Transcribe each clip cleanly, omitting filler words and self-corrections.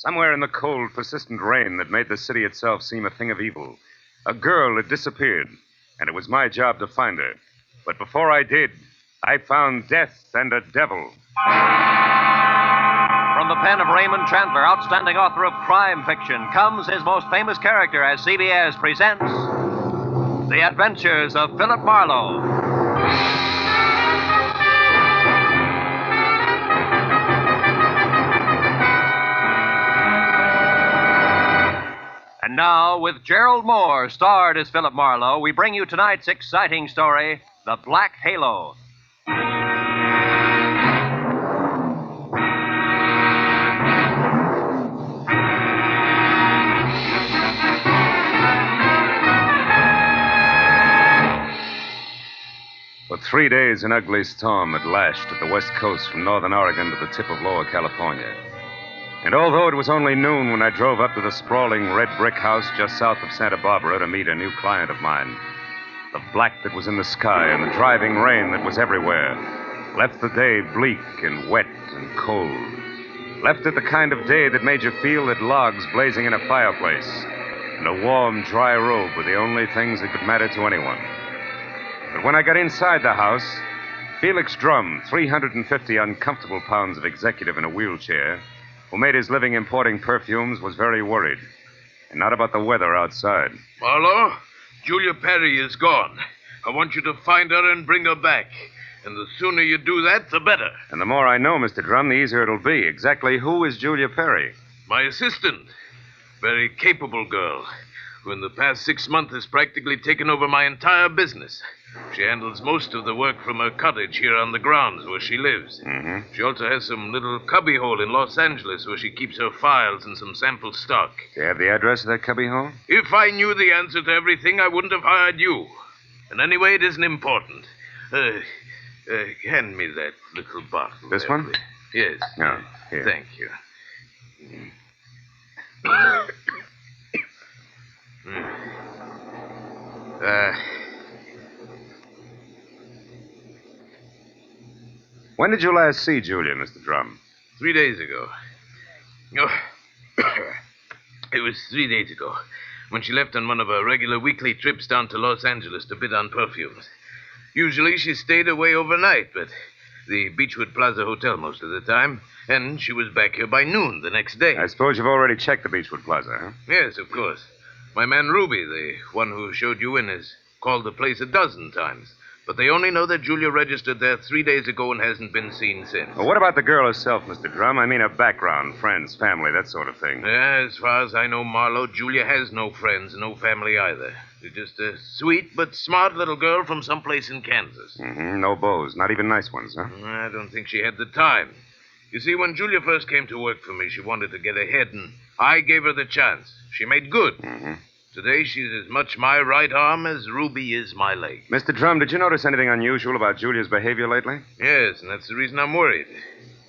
Somewhere in the cold, persistent rain that made the city itself seem a thing of evil, a girl had disappeared, and it was my job to find her. But before I did, I found death and a devil. From the pen of Raymond Chandler, outstanding author of crime fiction, comes his most famous character as CBS presents The Adventures of Philip Marlowe. And now, with Gerald Moore, starred as Philip Marlowe, we bring you tonight's exciting story, The Black Halo. For 3 days, an ugly storm had lashed at the west coast from northern Oregon to the tip of Lower California. And although it was only noon when I drove up to the sprawling red brick house just south of Santa Barbara to meet a new client of mine, the black that was in the sky and the driving rain that was everywhere left the day bleak and wet and cold. Left it the kind of day that made you feel that logs blazing in a fireplace and a warm, dry robe were the only things that could matter to anyone. But when I got inside the house, Felix Drum, 350 uncomfortable pounds of executive in a wheelchair, who made his living importing perfumes, was very worried. And not about the weather outside. Marlowe, Julia Perry is gone. I want you to find her and bring her back. And the sooner you do that, the better. And the more I know, Mr. Drum, the easier it'll be. Exactly who is Julia Perry? My assistant. Very capable girl, who in the past 6 months has practically taken over my entire business. She handles most of the work from her cottage here on the grounds where she lives. Mm-hmm. She also has some little cubbyhole in Los Angeles where she keeps her files and some sample stock. Do you have the address of that cubbyhole? If I knew the answer to everything, I wouldn't have hired you. And anyway, it isn't important. Hand me that little bottle. This there, one? please. Yes. No, here. Thank you. When did you last see Julia, Mr. Drum? 3 days ago. Oh, it was 3 days ago when she left on one of her regular weekly trips down to Los Angeles to bid on perfumes. Usually she stayed away overnight, but the Beechwood Plaza Hotel most of the time, and she was back here by noon the next day. I suppose you've already checked the Beechwood Plaza, huh? Yes, of course. My man Ruby, the one who showed you in, has called the place a dozen times. But they only know that Julia registered there 3 days ago and hasn't been seen since. Well, what about the girl herself, Mr. Drum? I mean her background, friends, family, that sort of thing. As far as I know, Marlowe, Julia has no friends, no family either. She's just a sweet but smart little girl from someplace in Kansas. Mm-hmm. No beaux, not even nice ones, huh? I don't think she had the time. You see, when Julia first came to work for me, she wanted to get ahead, and I gave her the chance. She made good. Mm-hmm. Today, she's as much my right arm as Ruby is my leg. Mr. Drum, did you notice anything unusual about Julia's behavior lately? Yes, and that's the reason I'm worried.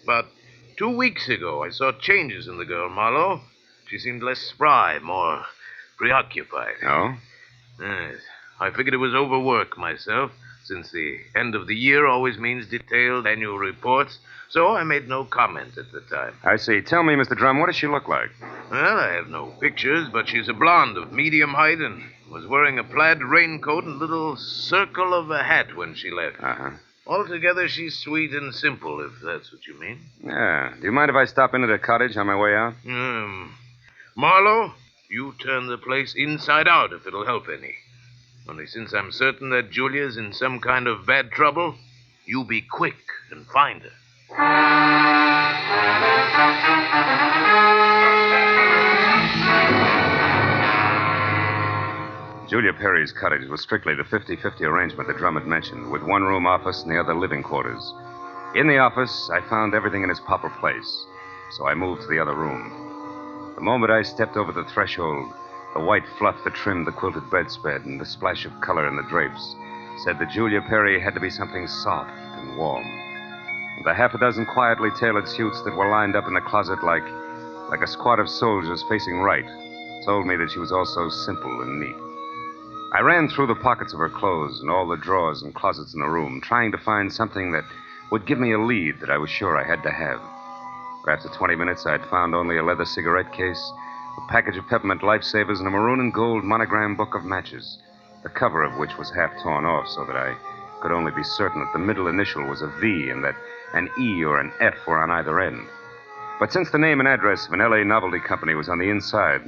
About 2 weeks ago, I saw changes in the girl, Marlowe. She seemed less spry, more preoccupied. Oh? Yes. I figured it was overwork myself, since the end of the year always means detailed annual reports, so I made no comment at the time. I see. Tell me, Mr. Drum, what does she look like? Well, I have no pictures, but she's a blonde of medium height and was wearing a plaid raincoat and a little circle of a hat when she left. Uh-huh. Altogether, she's sweet and simple, if that's what you mean. Yeah. Do you mind if I stop into the cottage on my way out? Marlowe, you turn the place inside out if it'll help any. Only since I'm certain that Julia's in some kind of bad trouble, you be quick and find her. Julia Perry's cottage was strictly the 50-50 arrangement that Drum had mentioned, with one room office and the other living quarters. In the office, I found everything in its proper place, so I moved to the other room. The moment I stepped over the threshold, the white fluff that trimmed the quilted bedspread and the splash of color in the drapes said that Julia Perry had to be something soft and warm. The half a dozen quietly tailored suits that were lined up in the closet like a squad of soldiers facing right told me that she was also simple and neat. I ran through the pockets of her clothes and all the drawers and closets in the room, trying to find something that would give me a lead that I was sure I had to have. But after 20 minutes, I'd found only a leather cigarette case, a package of peppermint lifesavers, and a maroon and gold monogram book of matches, the cover of which was half torn off so that I could only be certain that the middle initial was a V and that an E or an F were on either end. But since the name and address of an L.A. novelty company was on the inside,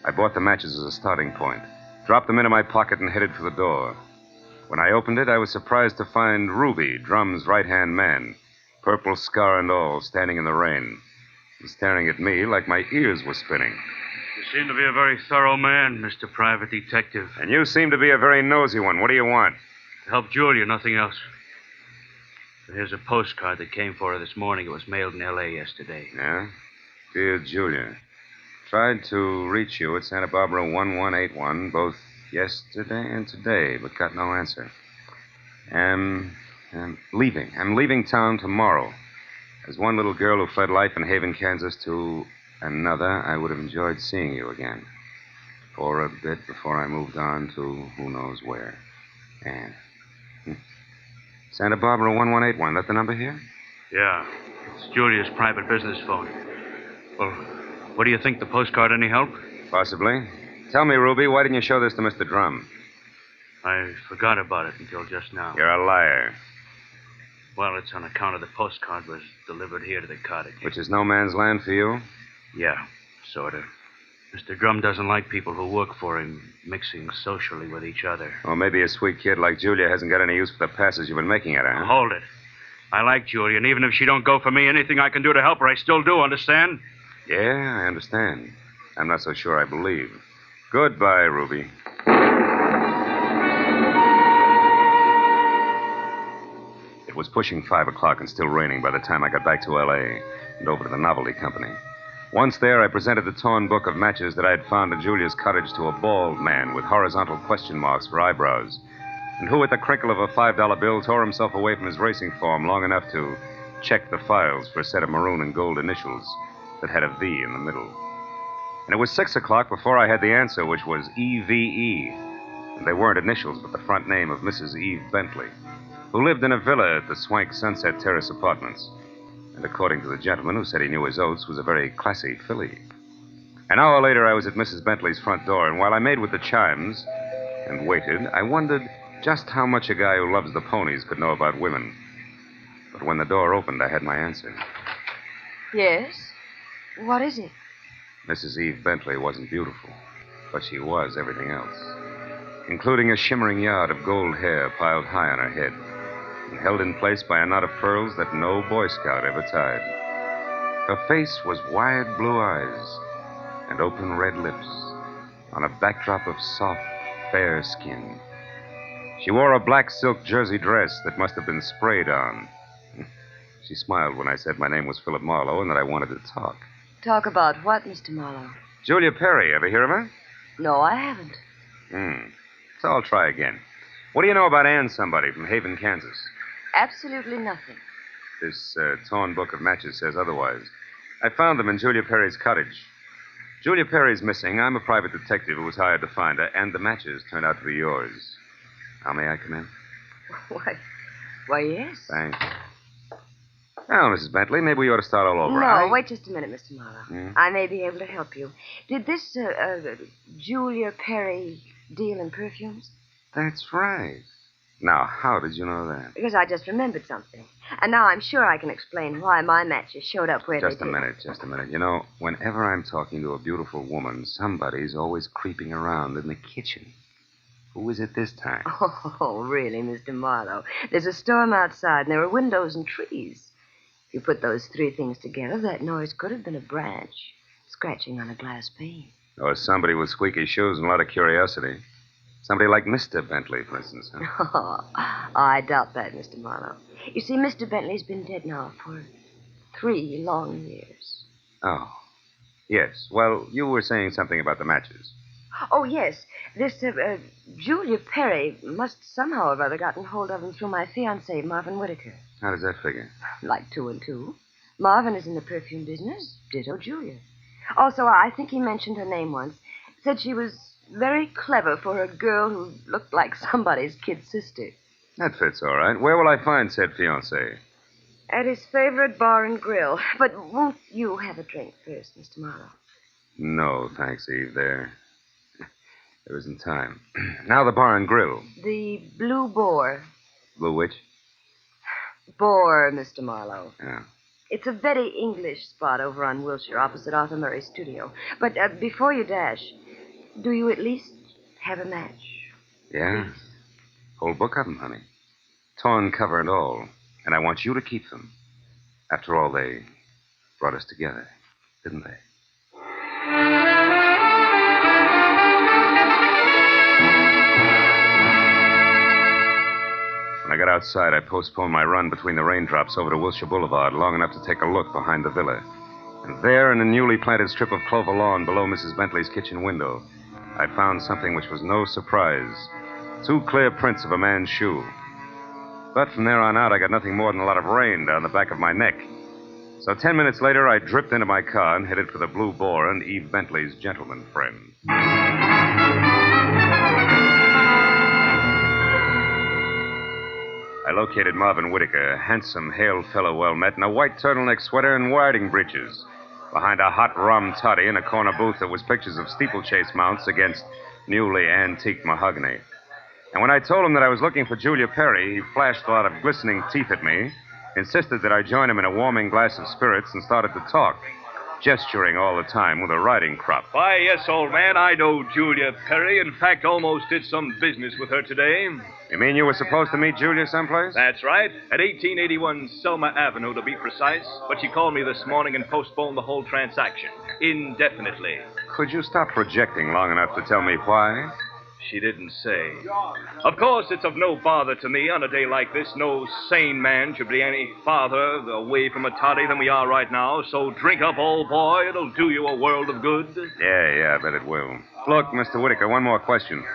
I bought the matches as a starting point, dropped them into my pocket, and headed for the door. When I opened it, I was surprised to find Ruby, Drum's right-hand man, purple scar and all, standing in the rain, and staring at me like my ears were spinning. You seem to be a very thorough man, Mr. Private Detective. And you seem to be a very nosy one. What do you want? To help Julia, nothing else. Here's a postcard that came for her this morning. It was mailed in L.A. yesterday. Yeah? Dear Julia, tried to reach you at Santa Barbara 1181 both yesterday and today, but got no answer. I'm leaving. I'm leaving town tomorrow. As one little girl who fled life in Haven, Kansas to another, I would have enjoyed seeing you again. For a bit before I moved on to who knows where. Anne. Santa Barbara 1181. That the number here? Yeah. It's Julia's private business phone. Well, what do you think? The postcard any help? Possibly. Tell me, Ruby, why didn't you show this to Mr. Drum? I forgot about it until just now. You're a liar. Well, it's on account of the postcard was delivered here to the cottage. Which is no man's land for you? Yeah, sort of. Mr. Drum doesn't like people who work for him mixing socially with each other. Or maybe a sweet kid like Julia hasn't got any use for the passes you've been making at her, huh? Hold it. I like Julia, and even if she don't go for me, anything I can do to help her, I still do, understand? Yeah, I understand. I'm not so sure I believe. Goodbye, Ruby. It was pushing 5 o'clock and still raining by the time I got back to L.A. and over to the novelty company. Once there, I presented the torn book of matches that I had found in Julia's cottage to a bald man with horizontal question marks for eyebrows, and who, at the crinkle of a $5 bill, tore himself away from his racing form long enough to check the files for a set of maroon and gold initials that had a V in the middle. And it was 6 o'clock before I had the answer, which was EVE. And they weren't initials, but the front name of Mrs. Eve Bentley, who lived in a villa at the swank Sunset Terrace Apartments. And according to the gentleman who said he knew his oats, was a very classy filly. An hour later, I was at Mrs. Bentley's front door, and while I made with the chimes and waited, I wondered just how much a guy who loves the ponies could know about women. But when the door opened, I had my answer. Yes? What is it? Mrs. Eve Bentley wasn't beautiful, but she was everything else, including a shimmering yard of gold hair piled high on her head and held in place by a knot of pearls that no Boy Scout ever tied. Her face was wide blue eyes and open red lips on a backdrop of soft, fair skin. She wore a black silk jersey dress that must have been sprayed on. She smiled when I said my name was Philip Marlowe and that I wanted to talk. Talk about what, Mr. Marlowe? Julia Perry, ever hear of her? No, I haven't. So I'll try again. What do you know about Ann somebody from Haven, Kansas? Absolutely nothing. This torn book of matches says otherwise. I found them in Julia Perry's cottage. Julia Perry's missing. I'm a private detective who was hired to find her, and the matches turned out to be yours. Now, may I come in? Why, yes. Thanks. Now, Mrs. Bentley, maybe we ought to start all over. No, wait just a minute, Mr. Marlowe. I may be able to help you. Did this Julia Perry deal in perfumes? That's right. Now, how did you know that? Because I just remembered something. And now I'm sure I can explain why my matches showed up where they did. Just a minute. You know, whenever I'm talking to a beautiful woman, somebody's always creeping around in the kitchen. Who is it this time? Oh, really, Mr. Marlowe? There's a storm outside, and there are windows and trees. If you put those three things together, that noise could have been a branch scratching on a glass pane. Or somebody with squeaky shoes and a lot of curiosity. Somebody like Mr. Bentley, for instance. Huh? Oh, I doubt that, Mr. Marlowe. You see, Mr. Bentley's been dead now for 3 long years. Oh, yes. Well, you were saying something about the matches. Oh, yes. This Julia Perry must somehow or other gotten hold of him through my fiancé, Marvin Whitaker. How does that figure? Like 2 and 2. Marvin is in the perfume business. Ditto Julia. Also, I think he mentioned her name once. Said she was very clever for a girl who looked like somebody's kid sister. That fits all right. Where will I find said fiancé? At his favorite bar and grill. But won't you have a drink first, Mr. Marlowe? No, thanks, Eve. There isn't time. Now the bar and grill. The Blue Boar. Blue which? Boar, Mr. Marlowe. Yeah. It's a very English spot over on Wilshire, opposite Arthur Murray's studio. But before you dash, do you at least have a match? Yeah? Whole book of them, honey. Torn cover and all. And I want you to keep them. After all, they brought us together, didn't they? When I got outside, I postponed my run between the raindrops over to Wilshire Boulevard long enough to take a look behind the villa. And there, in a newly planted strip of clover lawn below Mrs. Bentley's kitchen window, I found something which was no surprise. 2 clear prints of a man's shoe. But from there on out, I got nothing more than a lot of rain down the back of my neck. So 10 minutes later, I dripped into my car and headed for the Blue Boar and Eve Bentley's gentleman friend. I located Marvin Whitaker, a handsome, hale fellow well met, in a white turtleneck sweater and riding breeches, behind a hot rum toddy in a corner booth that was pictures of steeplechase mounts against newly antique mahogany. And when I told him that I was looking for Julia Perry, he flashed a lot of glistening teeth at me, insisted that I join him in a warming glass of spirits, and started to talk, gesturing all the time with a riding crop. Why, yes, old man, I know Julia Perry. In fact, almost did some business with her today. You mean you were supposed to meet Julia someplace? That's right. At 1881 Selma Avenue, to be precise. But she called me this morning and postponed the whole transaction. Indefinitely. Could you stop projecting long enough to tell me why? She didn't say. Of course, it's of no bother to me on a day like this. No sane man should be any farther away from a toddy than we are right now. So drink up, old boy. It'll do you a world of good. Yeah, I bet it will. Look, Mr. Whitaker, one more question.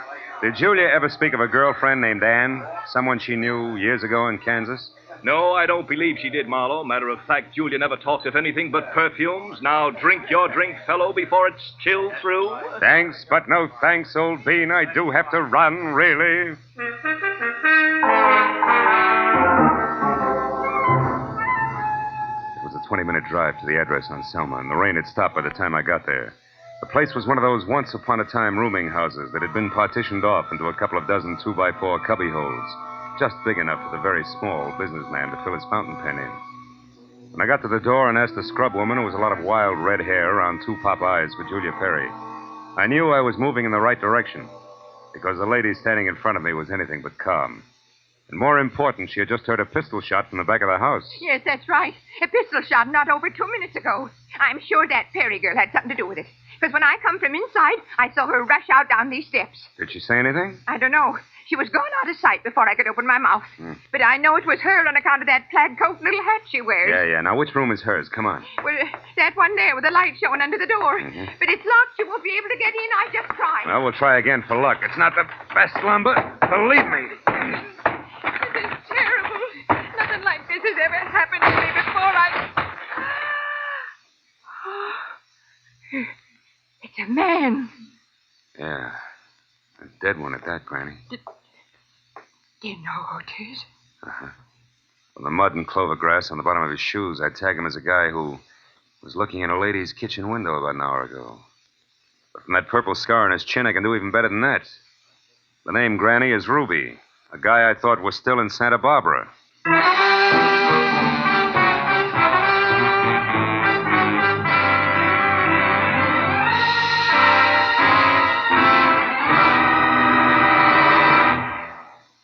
Did Julia ever speak of a girlfriend named Anne? Someone she knew years ago in Kansas? No, I don't believe she did, Marlowe. Matter of fact, Julia never talked of anything but perfumes. Now drink your drink, fellow, before it's chilled through. Thanks, but no thanks, old bean. I do have to run, really. It was a 20-minute drive to the address on Selma, and the rain had stopped by the time I got there. The place was one of those once-upon-a-time rooming houses that had been partitioned off into a couple of dozen 2x4 cubby holes, just big enough for the very small businessman to fill his fountain pen in. When I got to the door and asked the scrub woman, who was a lot of wild red hair around 2 pop eyes, for Julia Perry, I knew I was moving in the right direction, because the lady standing in front of me was anything but calm. And more important, she had just heard a pistol shot from the back of the house. Yes, that's right. A pistol shot not over 2 minutes ago. I'm sure that Perry girl had something to do with it. Because when I come from inside, I saw her rush out down these steps. Did she say anything? I don't know. She was gone out of sight before I could open my mouth. But I know it was her on account of that plaid coat and little hat she wears. Yeah. Now, which room is hers? Come on. Well, that one there with the light showing under the door. But it's locked. You won't be able to get in. I just tried. Well, we'll try again for luck. It's not the best lumber. Believe me. This is terrible. Nothing like this has ever happened to me before. It's a man. Yeah. A dead one at that, Granny. Do you know who it is? Uh-huh. Well, the mud and clover grass on the bottom of his shoes, I'd tag him as a guy who was looking in a lady's kitchen window about an hour ago. But from that purple scar on his chin, I can do even better than that. The name Granny is Ruby, a guy I thought was still in Santa Barbara.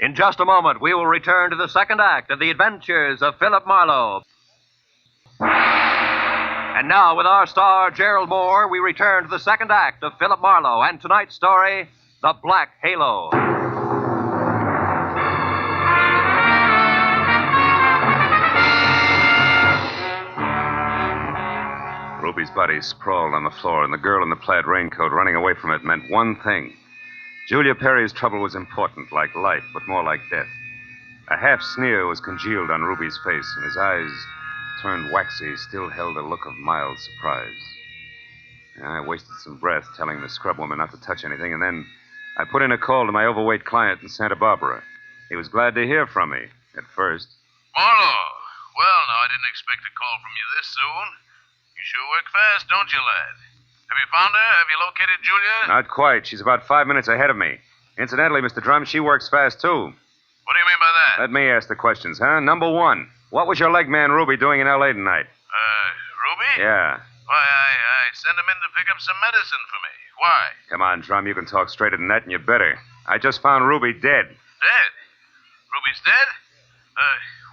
In just a moment, we will return to the second act of the adventures of Philip Marlowe. And now, with our star, Gerald Moore, we return to the second act of Philip Marlowe and tonight's story, The Black Halo. Ruby's body sprawled on the floor, and the girl in the plaid raincoat running away from it meant one thing. Julia Perry's trouble was important, like life, but more like death. A half sneer was congealed on Ruby's face, and his eyes, turned waxy, still held a look of mild surprise. I wasted some breath telling the scrub woman not to touch anything, and then I put in a call to my overweight client in Santa Barbara. He was glad to hear from me, at first. Marlowe. Well, now, I didn't expect a call from you this soon. You sure work fast, don't you, lad? Have you found her? Have you located Julia? Not quite. She's about 5 minutes ahead of me. Incidentally, Mr. Drum, she works fast, too. What do you mean by that? Let me ask the questions, huh? Number one, what was your leg man Ruby doing in L.A. tonight? Ruby? Yeah. Why, I sent him in to pick up some medicine for me. Why? Come on, Drum, you can talk straighter than that, and you better. I just found Ruby dead. Dead? Ruby's dead?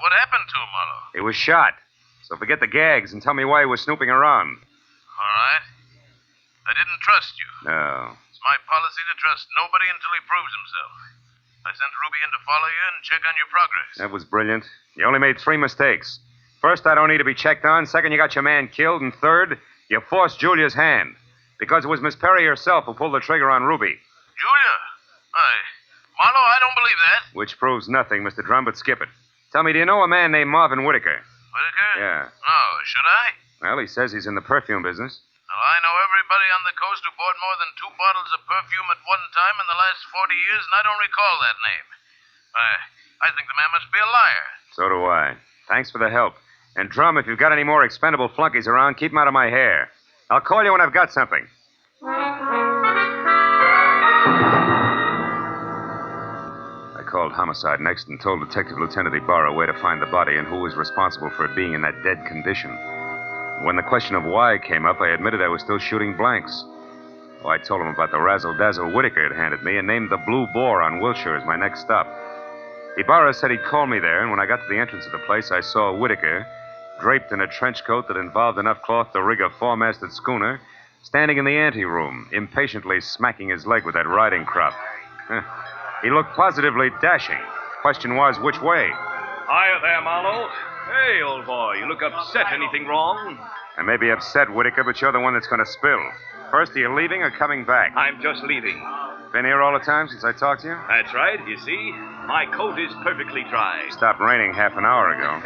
What happened to him, Marlowe? He was shot. So forget the gags and tell me why he was snooping around. All right. I didn't trust you. No. It's my policy to trust nobody until he proves himself. I sent Ruby in to follow you and check on your progress. That was brilliant. You only made 3 mistakes. First, I don't need to be checked on. Second, you got your man killed. And third, you forced Julia's hand. Because it was Miss Perry herself who pulled the trigger on Ruby. Julia? Marlowe, I don't believe that. Which proves nothing, Mr. Drum, but skip it. Tell me, do you know a man named Marvin Whitaker? Whitaker? Yeah. No, should I? Well, he says he's in the perfume business. Well, I know everybody on the coast who bought more than 2 bottles of perfume at one time in the last 40 years, and I don't recall that name. I think the man must be a liar. So do I. Thanks for the help. And, Drum, if you've got any more expendable flunkies around, keep them out of my hair. I'll call you when I've got something. I called Homicide next and told Detective Lieutenant Ibarra where to find the body and who was responsible for it being in that dead condition. When the question of why came up, I admitted I was still shooting blanks. Oh, I told him about the razzle-dazzle Whitaker had handed me and named the Blue Boar on Wilshire as my next stop. Ibarra said he'd call me there, and when I got to the entrance of the place, I saw Whitaker, draped in a trench coat that involved enough cloth to rig a 4-masted schooner, standing in the anteroom, impatiently smacking his leg with that riding crop. He looked positively dashing. Question was, which way? Hiya there, Marlowe. Hey, old boy, you look upset. Anything wrong? I may be upset, Whitaker, but you're the one that's going to spill. First, are you leaving or coming back? I'm just leaving. Been here all the time since I talked to you? That's right, you see. My coat is perfectly dry. Stopped raining half an hour ago.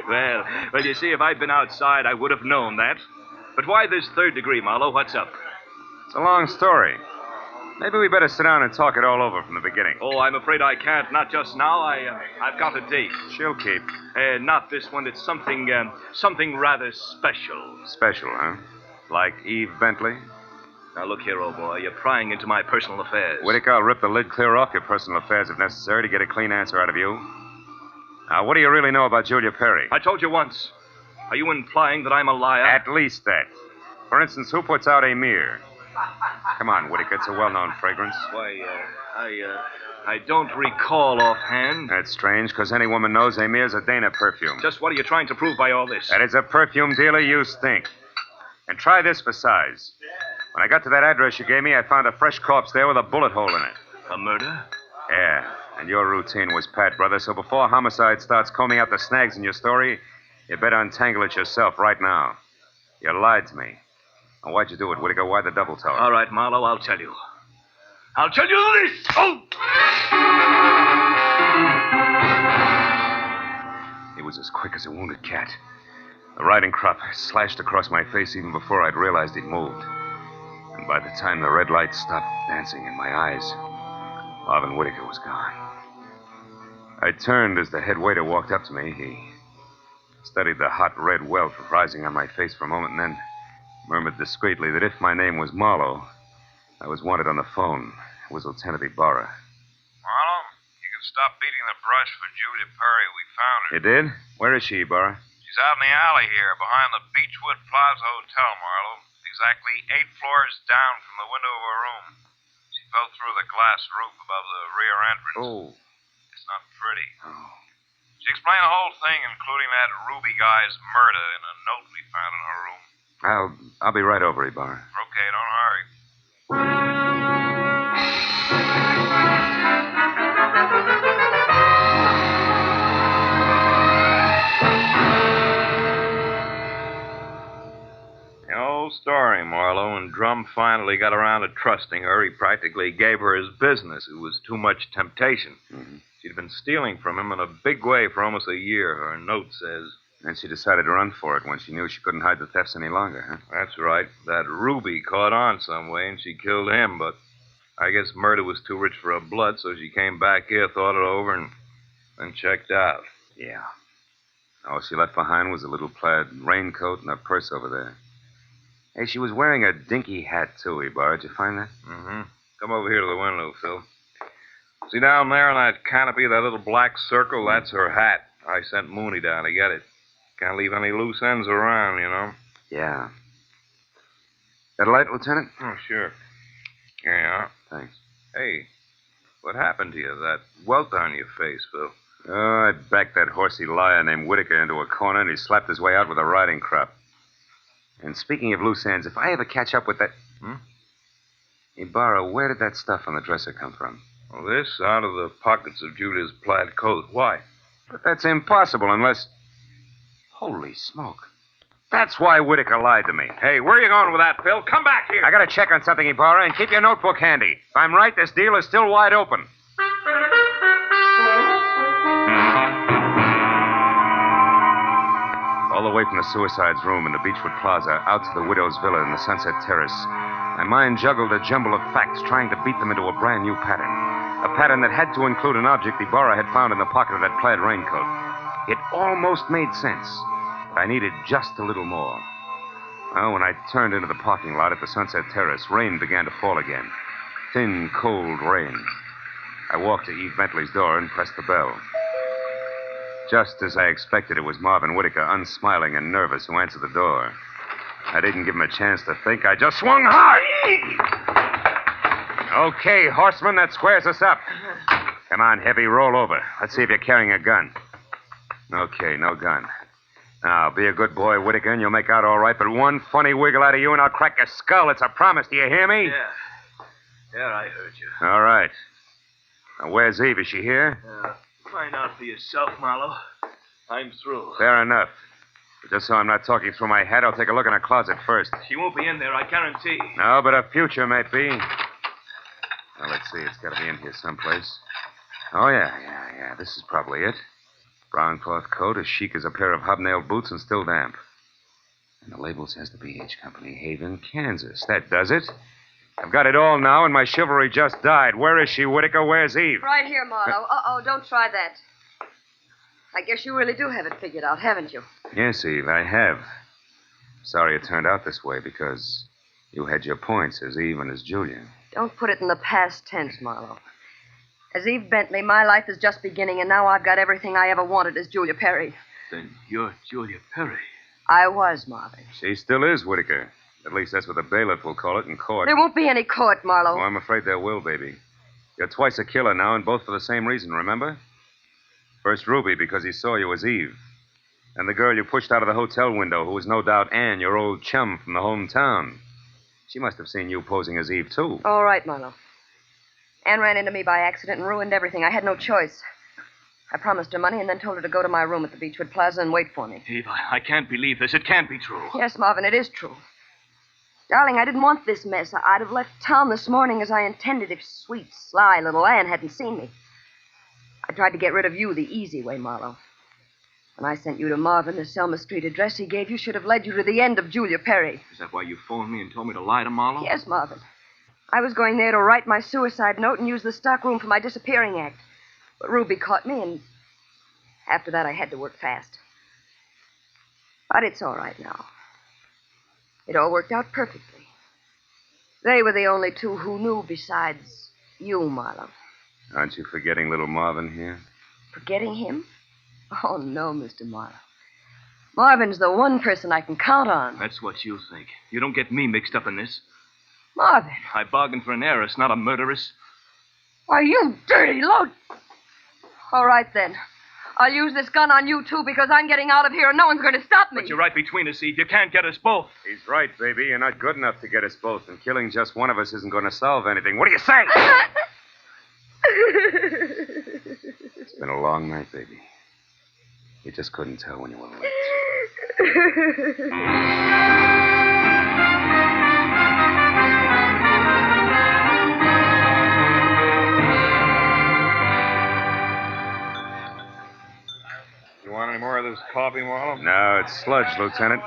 well, you see, if I'd been outside, I would have known that. But why this 3rd degree, Marlowe? What's up? It's a long story. Maybe we better sit down and talk it all over from the beginning. Oh, I'm afraid I can't. Not just now. I've got a date. She'll keep. Not this one. It's something rather special. Special, huh? Like Eve Bentley? Now, look here, old boy. You're prying into my personal affairs. Whitaker, I'll rip the lid clear off your personal affairs if necessary to get a clean answer out of you. Now, what do you really know about Julia Perry? I told you once. Are you implying that I'm a liar? At least that. For instance, who puts out Amir? Come on, Whitaker. It's a well-known fragrance. Why, I don't recall offhand. That's strange, because any woman knows Amir's a Dana perfume. Just what are you trying to prove by all this? That as a perfume dealer, you stink. And try this for size. When I got to that address you gave me, I found a fresh corpse there with a bullet hole in it. A murder? Yeah, and your routine was pat, brother, so before Homicide starts combing out the snags in your story, you better untangle it yourself right now. You lied to me. Now, why'd you do it, Whitaker? Why the double tell? All right, Marlowe, I'll tell you. I'll tell you this! Oh! He was as quick as a wounded cat. The riding crop slashed across my face even before I'd realized he'd moved. And by the time the red light stopped dancing in my eyes, Marvin Whitaker was gone. I turned as the head waiter walked up to me. He studied the hot red welt rising on my face for a moment and then murmured discreetly that if my name was Marlowe, I was wanted on the phone. It was Lieutenant Ibarra. Marlowe, you can stop beating the brush for Julia Perry. We found her. You did? Where is she, Ibarra? She's out in the alley here, behind the Beechwood Plaza Hotel, Marlowe. Exactly 8 floors down from the window of her room. She fell through the glass roof above the rear entrance. Oh. It's not pretty. Oh. She explained the whole thing, including that Ruby guy's murder, in a note we found in her room. I'll be right over, Ibarra. Okay, don't hurry. The old story, Marlowe. When Drum finally got around to trusting her, he practically gave her his business. It was too much temptation. Mm-hmm. She'd been stealing from him in a big way for almost a year, her note says. And she decided to run for it when she knew she couldn't hide the thefts any longer, huh? That's right. That Ruby caught on some way, and she killed him, but I guess murder was too rich for her blood, so she came back here, thought it over, and then checked out. Yeah. All she left behind was a little plaid raincoat and a purse over there. Hey, she was wearing a dinky hat, too, Ibarra. Did you find that? Mm-hmm. Come over here to the window, Phil. See down there on that canopy, that little black circle? That's her hat. I sent Mooney down to get it. Can't leave any loose ends around, you know. Yeah. Got a light, Lieutenant? Oh, sure. Here you are. Thanks. Hey, what happened to you? That welt on your face, Phil. Oh, I backed that horsey liar named Whitaker into a corner, and he slapped his way out with a riding crop. And speaking of loose ends, if I ever catch up with that... Ibarra, where did that stuff on the dresser come from? Well, this out of the pockets of Julia's plaid coat. Why? But that's impossible unless... Holy smoke. That's why Whitaker lied to me. Hey, where are you going with that, Phil? Come back here. I gotta check on something, Ibarra, and keep your notebook handy. If I'm right, this deal is still wide open. All the way from the suicide's room in the Beechwood Plaza out to the widow's villa in the Sunset Terrace, my mind juggled a jumble of facts, trying to beat them into a brand new pattern. A pattern that had to include an object Ibarra had found in the pocket of that plaid raincoat. It almost made sense, but I needed just a little more. Well, when I turned into the parking lot at the Sunset Terrace, rain began to fall again. Thin, cold rain. I walked to Eve Bentley's door and pressed the bell. Just as I expected, it was Marvin Whitaker, unsmiling and nervous, who answered the door. I didn't give him a chance to think. I just swung hard. Okay, horseman, that squares us up. Come on, Heavy, roll over. Let's see if you're carrying a gun. Okay, no gun. Now, be a good boy, Whitaker, and you'll make out all right, but one funny wiggle out of you and I'll crack your skull. It's a promise. Do you hear me? Yeah, I heard you. All right. Now, where's Eve? Is she here? Find out for yourself, Marlowe. I'm through. Fair enough. But just so I'm not talking through my head, I'll take a look in her closet first. She won't be in there, I guarantee. No, but her future might be. Now, let's see. It's got to be in here someplace. Oh, yeah. This is probably it. Brown cloth coat, as chic as a pair of hobnailed boots, and still damp. And the label says the B.H. Company, Haven, Kansas. That does it. I've got it all now, and my chivalry just died. Where is she, Whitaker? Where's Eve? Right here, Marlowe. Don't try that. I guess you really do have it figured out, haven't you? Yes, Eve, I have. Sorry it turned out this way, because you had your points as Eve and as Julia. Don't put it in the past tense, Marlowe. As Eve Bentley, my life is just beginning, and now I've got everything I ever wanted as Julia Perry. Then you're Julia Perry. I was, Marvin. She still is, Whitaker. At least that's what the bailiff will call it in court. There won't be any court, Marlowe. Oh, I'm afraid there will, baby. You're twice a killer now, and both for the same reason, remember? First Ruby, because he saw you as Eve. And the girl you pushed out of the hotel window, who was no doubt Ann, your old chum from the hometown. She must have seen you posing as Eve, too. All right, Marlowe. Ann ran into me by accident and ruined everything. I had no choice. I promised her money and then told her to go to my room at the Beechwood Plaza and wait for me. Eve, I can't believe this. It can't be true. Yes, Marvin, it is true. Darling, I didn't want this mess. I'd have left town this morning as I intended if sweet, sly little Ann hadn't seen me. I tried to get rid of you the easy way, Marlowe. When I sent you to Marvin, the Selma Street address he gave you should have led you to the end of Julia Perry. Is that why you phoned me and told me to lie to Marlowe? Yes, Marvin. I was going there to write my suicide note and use the stockroom for my disappearing act. But Ruby caught me, and after that I had to work fast. But it's all right now. It all worked out perfectly. They were the only two who knew besides you, Marlowe. Aren't you forgetting little Marvin here? Forgetting him? Oh, no, Mr. Marlowe. Marvin's the one person I can count on. That's what you think. You don't get me mixed up in this. Marvin. I bargained for an heiress, not a murderess. Why, you dirty load. All right, then. I'll use this gun on you, too, because I'm getting out of here and no one's going to stop me. But you're right between us, Eve. You can't get us both. He's right, baby. You're not good enough to get us both, and killing just one of us isn't going to solve anything. What do you say? It's been a long night, baby. You just couldn't tell when you were late. You want any more of this coffee, Marlowe? No, it's sludge, Lieutenant.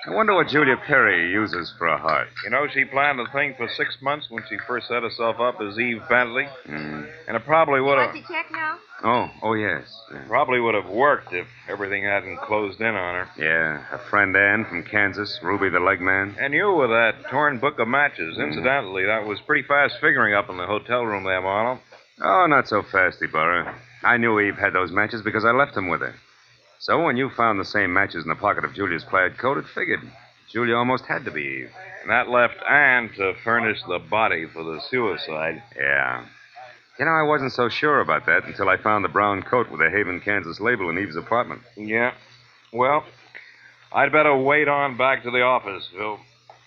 I wonder what Julia Perry uses for a heart. You know, she planned the thing for 6 months when she first set herself up as Eve Bentley. And it probably would have... Want to check now? Oh, yes. Yeah. Probably would have worked if everything hadn't closed in on her. Yeah, her friend Ann from Kansas, Ruby the leg man. And you with that torn book of matches. Incidentally, that was pretty fast figuring up in the hotel room there, Marlowe. Oh, not so fasty, Burr. I knew Eve had those matches because I left them with her. So when you found the same matches in the pocket of Julia's plaid coat, it figured. Julia almost had to be Eve. And that left Ann to furnish the body for the suicide. Yeah. You know, I wasn't so sure about that until I found the brown coat with the Haven, Kansas label in Eve's apartment. Yeah. Well, I'd better wait on back to the office, Phil.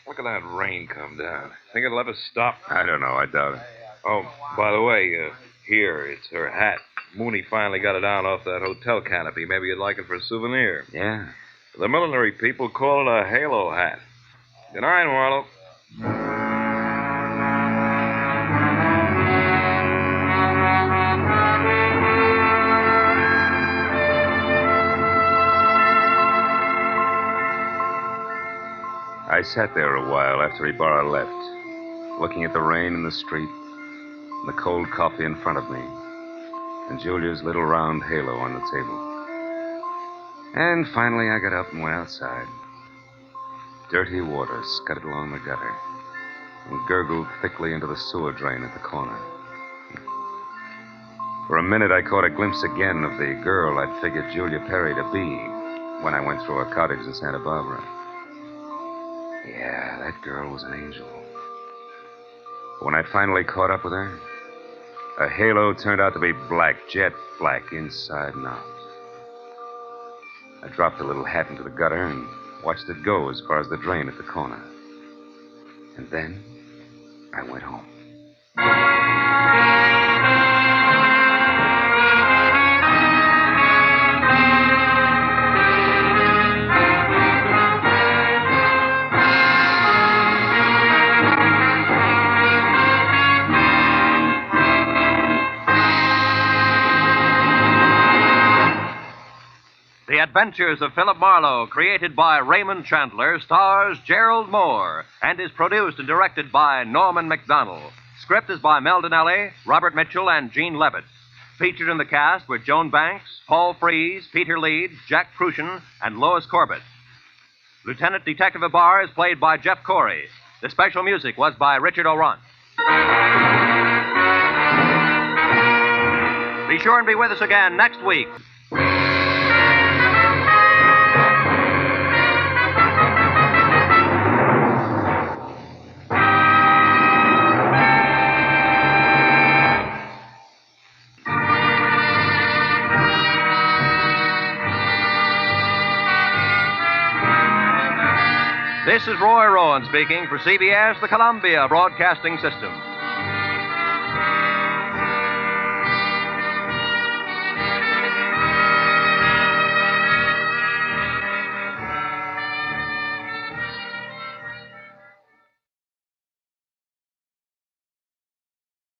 Look at that rain come down. Think it'll ever stop? I don't know. I doubt it. Oh, by the way, here, it's her hat. Mooney finally got it down off that hotel canopy. Maybe you'd like it for a souvenir. Yeah. The military people call it a halo hat. Good night, Marlowe. I sat there a while after Ibarra left, looking at the rain in the street, and the cold coffee in front of me, and Julia's little round halo on the table. And finally I got up and went outside. Dirty water scudded along the gutter and gurgled thickly into the sewer drain at the corner. For a minute I caught a glimpse again of the girl I'd figured Julia Perry to be when I went through her cottage in Santa Barbara. Yeah, that girl was an angel. But when I finally caught up with her, her halo turned out to be black, jet black, inside and out. I dropped the little hat into the gutter and watched it go as far as the drain at the corner. And then I went home. The Adventures of Philip Marlowe, created by Raymond Chandler, stars Gerald Moore and is produced and directed by Norman McDonald. Script is by Mel Donnelly, Robert Mitchell, and Gene Levitt. Featured in the cast were Joan Banks, Paul Frees, Peter Leeds, Jack Crucian, and Lois Corbett. Lieutenant Detective Ibarra is played by Jeff Corey. The special music was by Richard O'Runt. Be sure and be with us again next week. This is Roy Rowan speaking for CBS, the Columbia Broadcasting System.